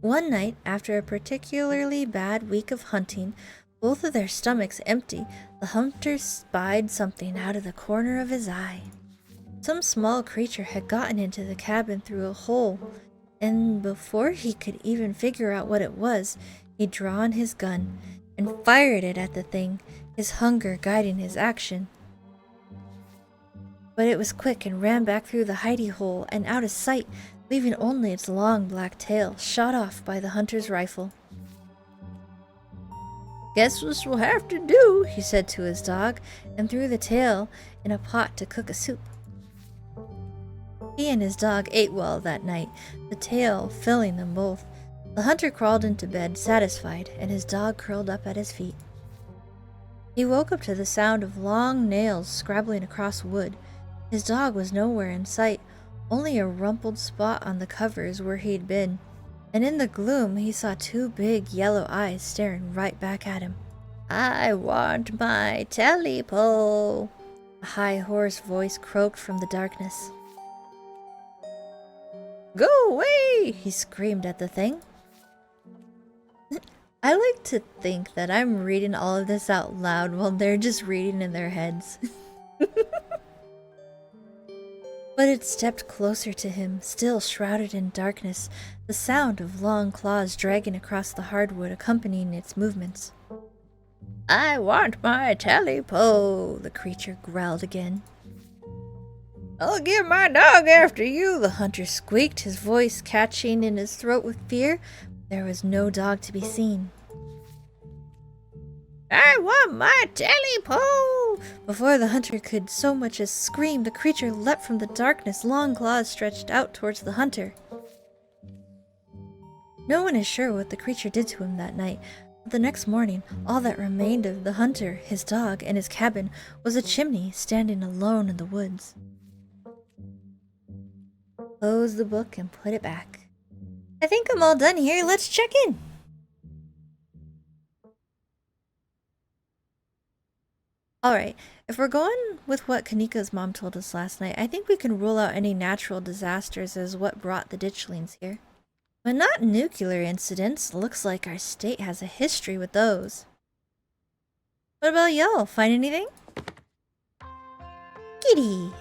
One night, after a particularly bad week of hunting, both of their stomachs empty, the hunter spied something out of the corner of his eye. Some small creature had gotten into the cabin through a hole, and before he could even figure out what it was, he'd drawn his gun and fired it at the thing, his hunger guiding his action. But it was quick and ran back through the hidey hole and out of sight, leaving only its long black tail shot off by the hunter's rifle. "Guess this will have to do," he said to his dog, and threw the tail in a pot to cook a soup. He and his dog ate well that night, the tail filling them both. The hunter crawled into bed, satisfied, and his dog curled up at his feet. He woke up to the sound of long nails scrabbling across wood. His dog was nowhere in sight, only a rumpled spot on the covers where he'd been, and in the gloom he saw two big yellow eyes staring right back at him. "I want my Telepo," a high hoarse voice croaked from the darkness. "Go away!" he screamed at the thing. I like to think that I'm reading all of this out loud while they're just reading in their heads. But it stepped closer to him, still shrouded in darkness, the sound of long claws dragging across the hardwood accompanying its movements. "I want my Telepo," the creature growled again. "I'll get my dog after you," the hunter squeaked, his voice catching in his throat with fear. There was no dog to be seen. "I want my Telepo!" Before the hunter could so much as scream, the creature leapt from the darkness, long claws stretched out towards the hunter. No one is sure what the creature did to him that night, but the next morning, all that remained of the hunter, his dog, and his cabin was a chimney standing alone in the woods. Close the book and put it back. I think I'm all done here. Let's check in. Alright, if we're going with what Kanika's mom told us last night, I think we can rule out any natural disasters as what brought the ditchlings here. But not nuclear incidents. Looks like our state has a history with those. What about y'all? Find anything? Kitty!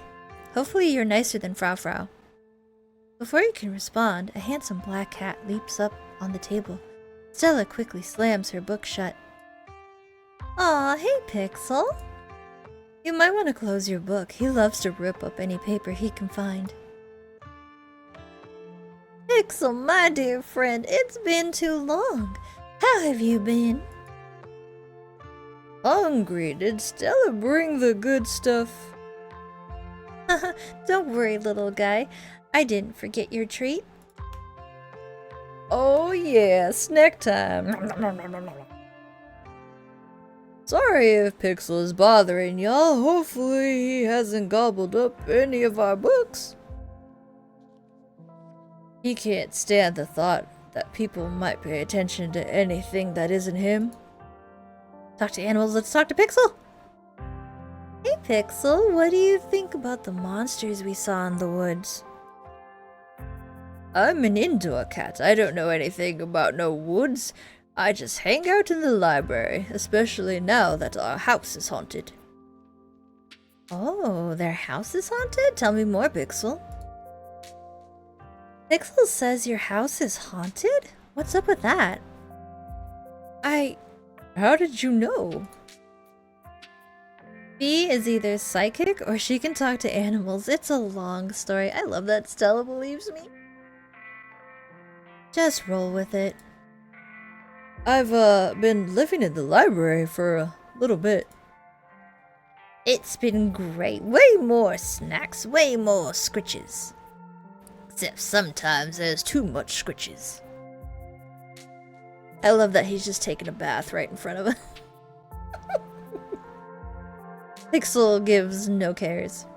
Hopefully you're nicer than Frau Frau. Before you can respond, a handsome black cat leaps up on the table. Stella quickly slams her book shut. Aw, hey Pixel! You might want to close your book. He loves to rip up any paper he can find. Pixel, my dear friend, it's been too long. How have you been? Hungry. Did Stella bring the good stuff? Don't worry, little guy. I didn't forget your treat. Oh yeah, snack time. Sorry if Pixel is bothering y'all. Hopefully he hasn't gobbled up any of our books. He can't stand the thought that people might pay attention to anything that isn't him. Talk to animals, let's talk to Pixel! Hey Pixel, what do you think about the monsters we saw in the woods? I'm an indoor cat. I don't know anything about no woods. I just hang out in the library, especially now that our house is haunted. Oh, their house is haunted? Tell me more, Pixel. Pixel says your house is haunted? What's up with that? How did you know? Bee is either psychic or she can talk to animals. It's a long story. I love that Stella believes me. Just roll with it. I've been living in the library for a little bit. It's been great. Way more snacks, way more scritches. Except sometimes there's too much scritches. I love that he's just taking a bath right in front of him. Pixel gives no cares.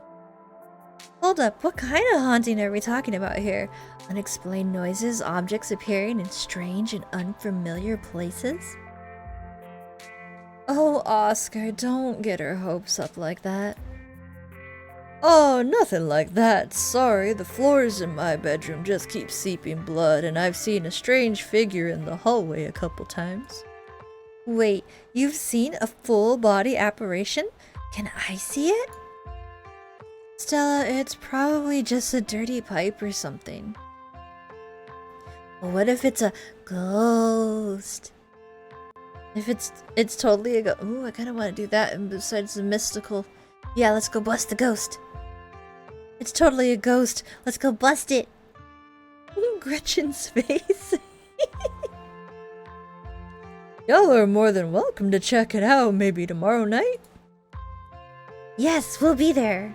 Hold up, what kind of haunting are we talking about here? Unexplained noises, objects appearing in strange and unfamiliar places? Oh, Oscar, don't get her hopes up like that. Oh, nothing like that. Sorry, the floors in my bedroom just keep seeping blood, and I've seen a strange figure in the hallway a couple times. Wait, you've seen a full body apparition? Can I see it? Stella, it's probably just a dirty pipe or something. Well, what if it's a ghost? If it's totally a ghost. Ooh, I kind of want to do that. And besides the mystical, yeah, let's go bust the ghost. It's totally a ghost. Let's go bust it. Gretchen's face. Y'all are more than welcome to check it out. Maybe tomorrow night. Yes, we'll be there.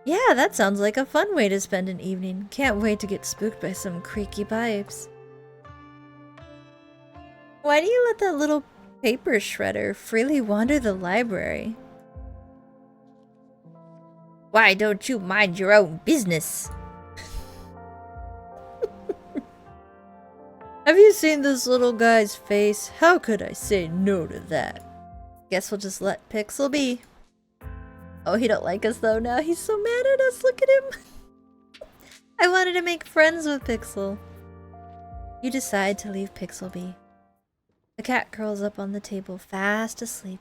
Yeah, that sounds like a fun way to spend an evening. Can't wait to get spooked by some creaky pipes. Why do you let that little paper shredder freely wander the library? Why don't you mind your own business? Have you seen this little guy's face? How could I say no to that? Guess we'll just let Pixel be. Oh, he don't like us though now. He's so mad at us. Look at him. I wanted to make friends with Pixel. You decide to leave Pixel be. The cat curls up on the table, fast asleep.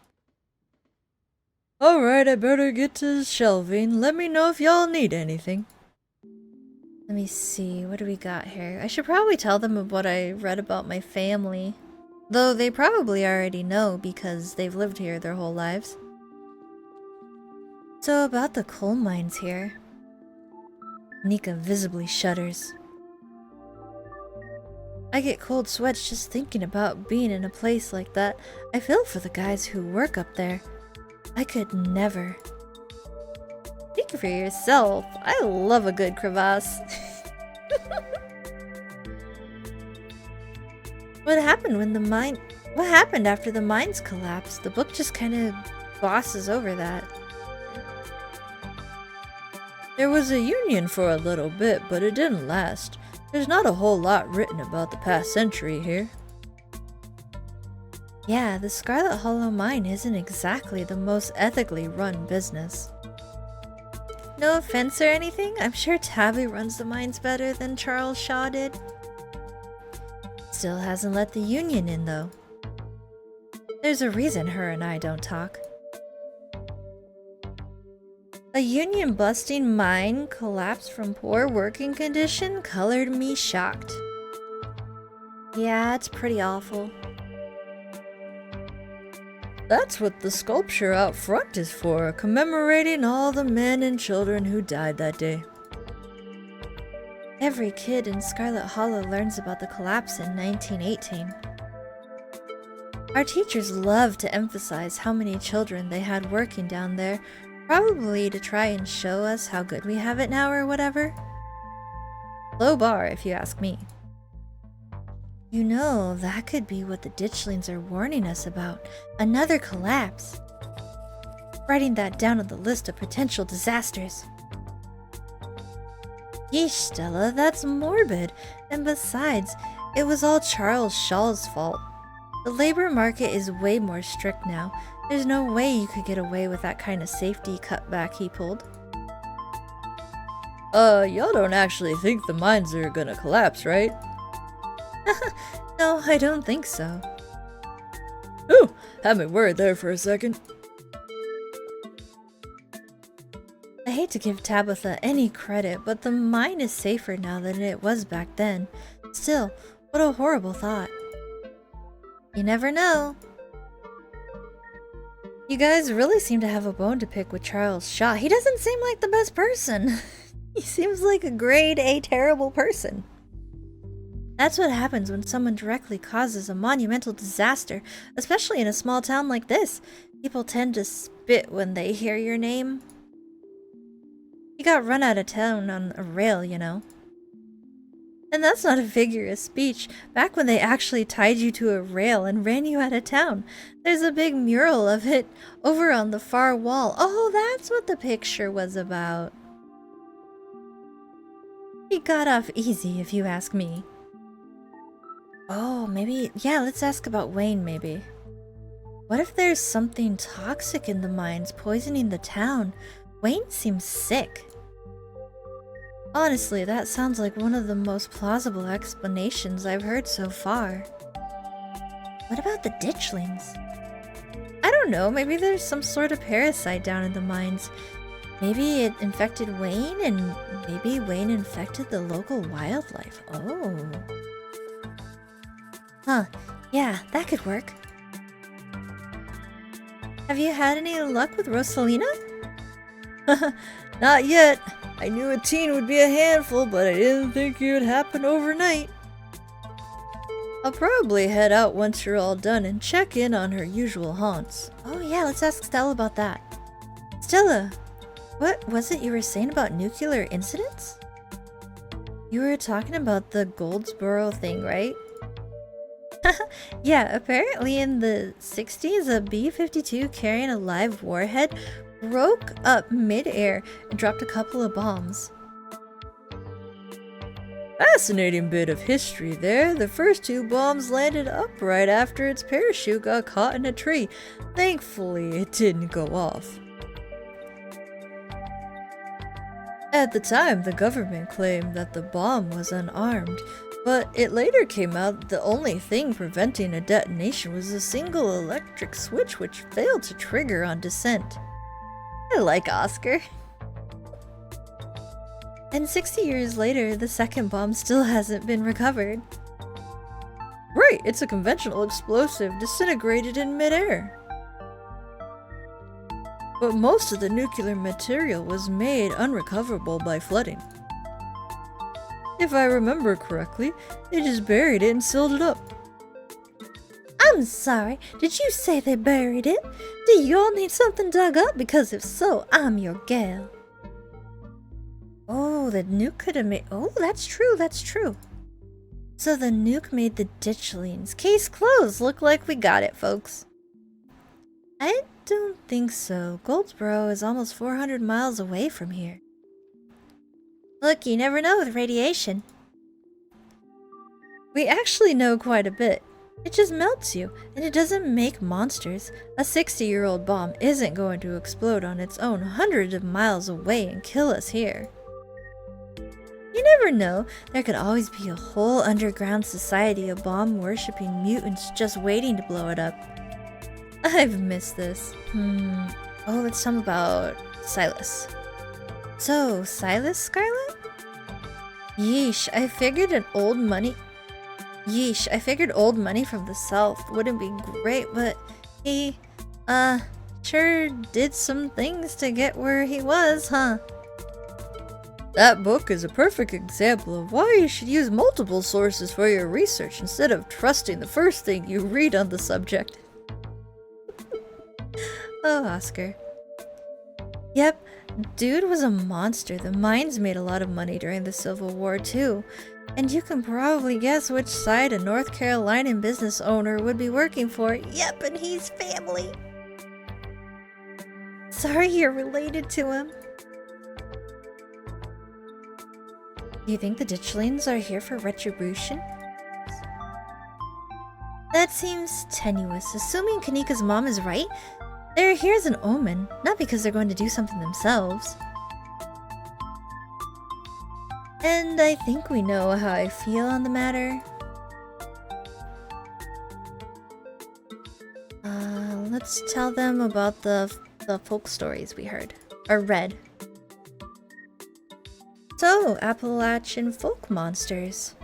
Alright, I better get to shelving. Let me know if y'all need anything. Let me see, what do we got here? I should probably tell them of what I read about my family. Though they probably already know because they've lived here their whole lives. So about the coal mines here. Nika visibly shudders. I get cold sweats just thinking about being in a place like that. I feel for the guys who work up there. I could never. Speak for yourself. I love a good crevasse. What happened after the mines collapsed? The book just kind of glosses over that. There was a union for a little bit, but it didn't last. There's not a whole lot written about the past century here. Yeah, the Scarlet Hollow mine isn't exactly the most ethically run business. No offense or anything, I'm sure Tabby runs the mines better than Charles Shaw did. Still hasn't let the union in though. There's a reason her and I don't talk. A union-busting mine collapsed from poor working condition colored me shocked. Yeah, it's pretty awful. That's what the sculpture out front is for, commemorating all the men and children who died that day. Every kid in Scarlet Hollow learns about the collapse in 1918. Our teachers love to emphasize how many children they had working down there, probably to try and show us how good we have it now or whatever. Low bar, if you ask me. You know, that could be what the ditchlings are warning us about. Another collapse. Writing that down on the list of potential disasters. Yeesh, Stella, that's morbid. And besides, it was all Charles Shaw's fault. The labor market is way more strict now. There's no way you could get away with that kind of safety cutback he pulled. Y'all don't actually think the mines are gonna collapse, right? No, I don't think so. Ooh, had me worried there for a second. I hate to give Tabitha any credit, but the mine is safer now than it was back then. Still, what a horrible thought. You never know. You guys really seem to have a bone to pick with Charles Shaw. He doesn't seem like the best person. He seems like a grade A terrible person. That's what happens when someone directly causes a monumental disaster, especially in a small town like this. People tend to spit when they hear your name. He got run out of town on a rail, you know. And that's not a figure of speech. Back when they actually tied you to a rail and ran you out of town. There's a big mural of it over on the far wall. Oh, that's what the picture was about. He got off easy, if you ask me. Oh, maybe... yeah, let's ask about Wayne, maybe. What if there's something toxic in the mines poisoning the town? Wayne seems sick. Honestly, that sounds like one of the most plausible explanations I've heard so far. What about the ditchlings? I don't know, maybe there's some sort of parasite down in the mines. Maybe it infected Wayne, and maybe Wayne infected the local wildlife. Oh. Huh, yeah, that could work. Have you had any luck with Rosalina? Not yet. I knew a teen would be a handful, but I didn't think it would happen overnight. I'll probably head out once you're all done and check in on her usual haunts. Oh yeah, let's ask Stella about that. Stella, what was it you were saying about nuclear incidents? You were talking about the Goldsboro thing, right? Yeah, apparently in the 60s, a B-52 carrying a live warhead broke up mid-air and dropped a couple of bombs. Fascinating bit of history there. The first two bombs landed upright after its parachute got caught in a tree. Thankfully, it didn't go off. At the time, the government claimed that the bomb was unarmed, but it later came out the only thing preventing a detonation was a single electric switch which failed to trigger on descent. I like Oscar. And 60 years later, the second bomb still hasn't been recovered. Right, it's a conventional explosive disintegrated in midair. But most of the nuclear material was made unrecoverable by flooding. If I remember correctly, they just buried it and sealed it up. I'm sorry, did you say they buried it? Do you all need something dug up? Because if so, I'm your gal. Oh, the nuke could have made... oh, that's true, that's true. So the nuke made the ditchlings. Case closed. Look like we got it, folks. I don't think so. Goldsboro is almost 400 miles away from here. Look, you never know with radiation. We actually know quite a bit. It just melts you, and it doesn't make monsters. A 60-year-old bomb isn't going to explode on its own hundreds of miles away and kill us here. You never know. There could always be a whole underground society of bomb-worshipping mutants just waiting to blow it up. I've missed this. Oh, it's something about Silas. So, Silas, Scarlet? Yeesh, I figured old money from the South wouldn't be great, but he, sure did some things to get where he was, huh? That book is a perfect example of why you should use multiple sources for your research instead of trusting the first thing you read on the subject. Oh, Oscar. Yep, dude was a monster. The mines made a lot of money during the Civil War, too. And you can probably guess which side a North Carolinian business owner would be working for. Yep, and he's family. Sorry you're related to him. Do you think the ditchlings are here for retribution? That seems tenuous. Assuming Kanika's mom is right, they're here as an omen, not because they're going to do something themselves. And I think we know how I feel on the matter. Let's tell them about the folk stories we heard, or read. So, Appalachian folk monsters.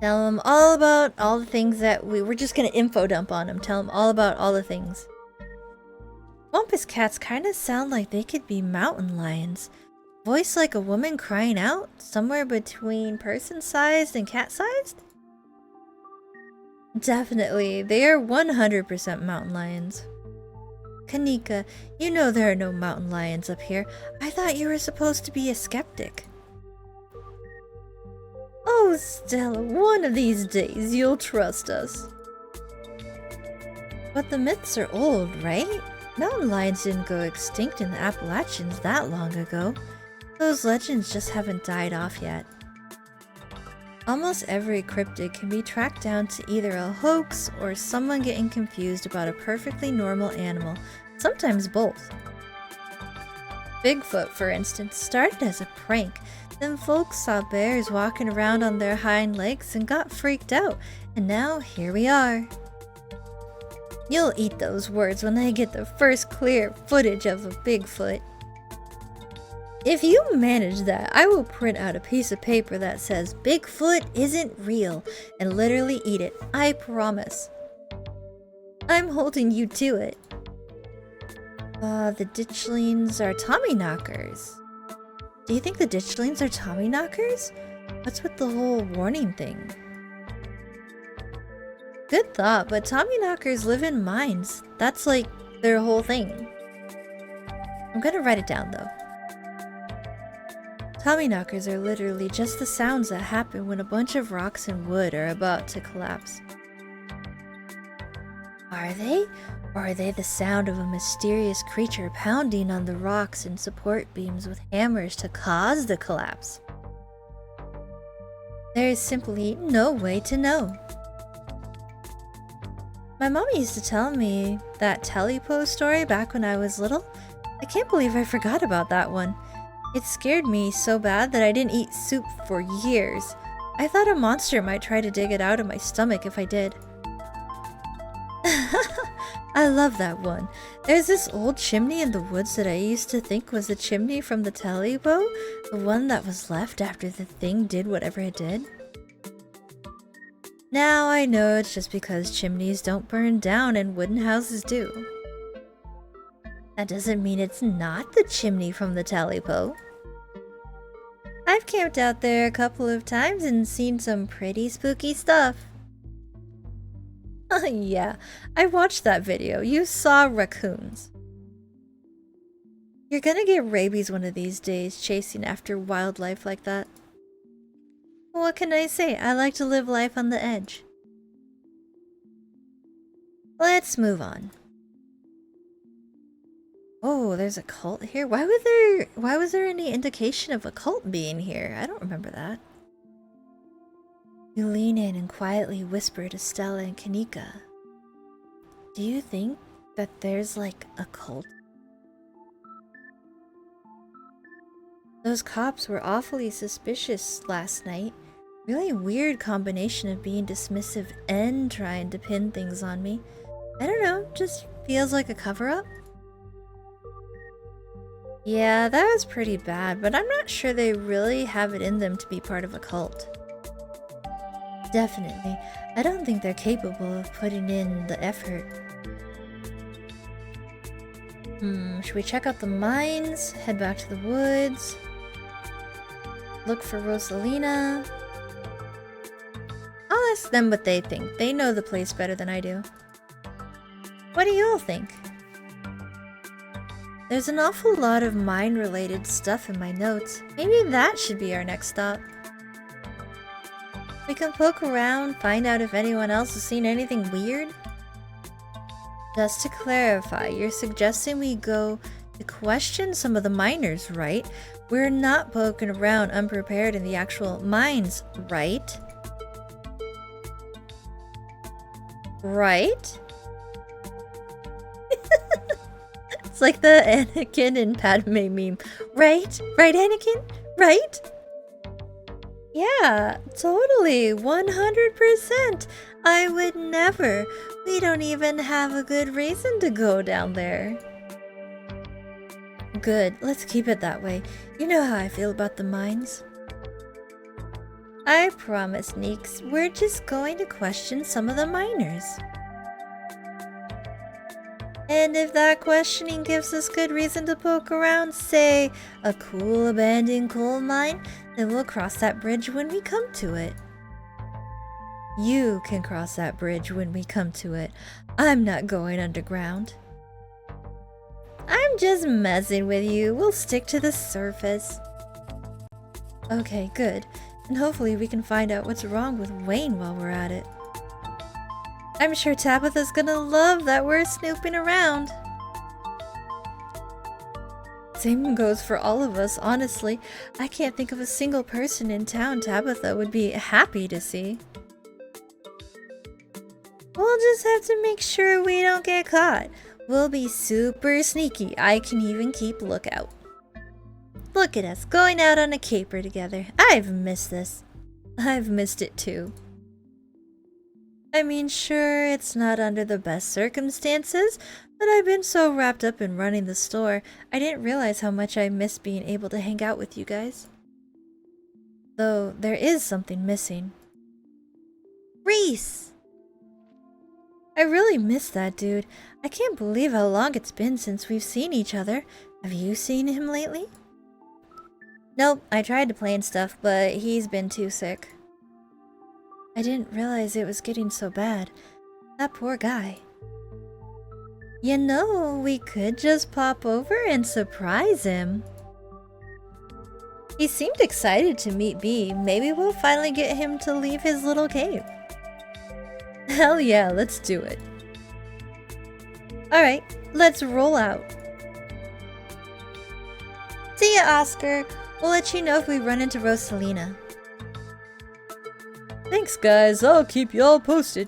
Tell them all about all the things that we're just gonna info dump on them. Tell them all about all the things. Wampus cats kinda sound like they could be mountain lions. Voice like a woman crying out, somewhere between person-sized and cat-sized? Definitely, they are 100% mountain lions. Kanika, you know there are no mountain lions up here. I thought you were supposed to be a skeptic. Oh, Stella, one of these days you'll trust us. But the myths are old, right? Mountain lions didn't go extinct in the Appalachians that long ago. Those legends just haven't died off yet. Almost every cryptid can be tracked down to either a hoax or someone getting confused about a perfectly normal animal, sometimes both. Bigfoot, for instance, started as a prank. Then folks saw bears walking around on their hind legs and got freaked out, and now here we are. You'll eat those words when I get the first clear footage of a Bigfoot. If you manage that, I will print out a piece of paper that says Bigfoot isn't real and literally eat it. I promise. I'm holding you to it. The ditchlings are Tommyknockers. Do you think the ditchlings are Tommyknockers? What's with the whole warning thing? Good thought, but Tommyknockers live in mines. That's like their whole thing. I'm gonna write it down though. Tommyknockers are literally just the sounds that happen when a bunch of rocks and wood are about to collapse. Are they? Or are they the sound of a mysterious creature pounding on the rocks and support beams with hammers to cause the collapse? There is simply no way to know. My mom used to tell me that Telepo story back when I was little. I can't believe I forgot about that one. It scared me so bad that I didn't eat soup for years. I thought a monster might try to dig it out of my stomach if I did. I love that one. There's this old chimney in the woods that I used to think was the chimney from the Telepo, the one that was left after the thing did whatever it did. Now I know it's just because chimneys don't burn down and wooden houses do. That doesn't mean it's not the chimney from the Telepo. I've camped out there a couple of times and seen some pretty spooky stuff. Yeah, I watched that video. You saw raccoons. You're gonna get rabies one of these days chasing after wildlife like that. What can I say? I like to live life on the edge. Let's move on. Oh, there's a cult here? Why was there any indication of a cult being here? I don't remember that. You lean in and quietly whisper to Stella and Kanika. Do you think that there's like a cult? Those cops were awfully suspicious last night. Really weird combination of being dismissive and trying to pin things on me. I don't know, just feels like a cover-up. Yeah, that was pretty bad, but I'm not sure they really have it in them to be part of a cult. Definitely. I don't think they're capable of putting in the effort. Should we check out the mines? Head back to the woods? Look for Rosalina? I'll ask them what they think. They know the place better than I do. What do you all think? There's an awful lot of mine-related stuff in my notes. Maybe that should be our next stop. We can poke around, find out if anyone else has seen anything weird. Just to clarify, you're suggesting we go to question some of the miners, right? We're not poking around unprepared in the actual mines, right? Right? It's like the Anakin and Padme meme. Right? Right, Anakin? Right? Yeah, totally. 100%. I would never. We don't even have a good reason to go down there. Good. Let's keep it that way. You know how I feel about the mines. I promise, Neeks. We're just going to question some of the miners. And if that questioning gives us good reason to poke around, say, a cool abandoned coal mine, then we'll cross that bridge when we come to it. You can cross that bridge when we come to it. I'm not going underground. I'm just messing with you. We'll stick to the surface. Okay, good. And hopefully we can find out what's wrong with Wayne while we're at it. I'm sure Tabitha's gonna love that we're snooping around. Same goes for all of us, honestly. I can't think of a single person in town Tabitha would be happy to see. We'll just have to make sure we don't get caught. We'll be super sneaky. I can even keep lookout. Look at us, going out on a caper together. I've missed this. I've missed it too. I mean, sure, it's not under the best circumstances, but I've been so wrapped up in running the store, I didn't realize how much I missed being able to hang out with you guys. Though, there is something missing. Reese! I really miss that dude. I can't believe how long it's been since we've seen each other. Have you seen him lately? Nope, I tried to plan stuff, but he's been too sick. I didn't realize it was getting so bad. That poor guy. You know, we could just pop over and surprise him. He seemed excited to meet Bee. Maybe we'll finally get him to leave his little cave. Hell yeah, let's do it. Alright, let's roll out. See ya, Oscar. We'll let you know if we run into Rosalina. Thanks, guys. I'll keep y'all posted.